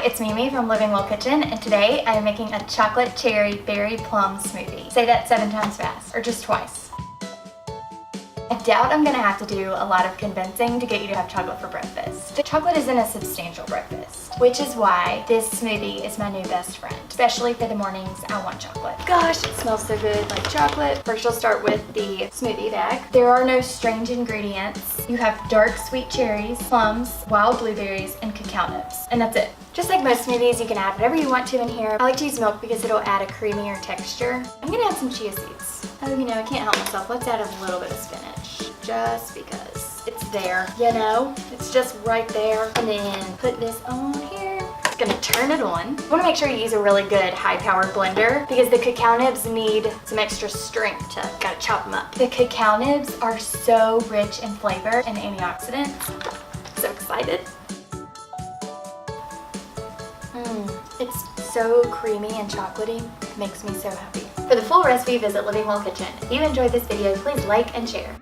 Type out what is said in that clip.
Hi, it's Mimi from Living Well Kitchen, and today I am making a chocolate cherry berry plum smoothie. Say that 7 times fast, or just twice. I doubt I'm gonna have to do a lot of convincing to get you to have chocolate for breakfast. The chocolate isn't a substantial breakfast, which is why this smoothie is my new best friend. Especially for the mornings I want chocolate. Gosh, it smells so good, like chocolate. First I'll start with the smoothie bag. There are no strange ingredients. You have dark sweet cherries, plums, wild blueberries, and cacao nibs. And that's it. Just like most smoothies, you can add whatever you want to in here. I like to use milk because it'll add a creamier texture. I'm gonna add some chia seeds. Oh, you know, I can't help myself. Let's add a little bit of spinach. Just because it's there, you know? It's just right there. And then put this on here. Just gonna turn it on. You wanna make sure you use a really good high-powered blender because the cacao nibs need some extra strength to gotta chop them up. The cacao nibs are so rich in flavor and antioxidants. So excited. It's so creamy and chocolatey. It makes me so happy. For the full recipe, visit Living Well Kitchen. If you enjoyed this video, please like and share.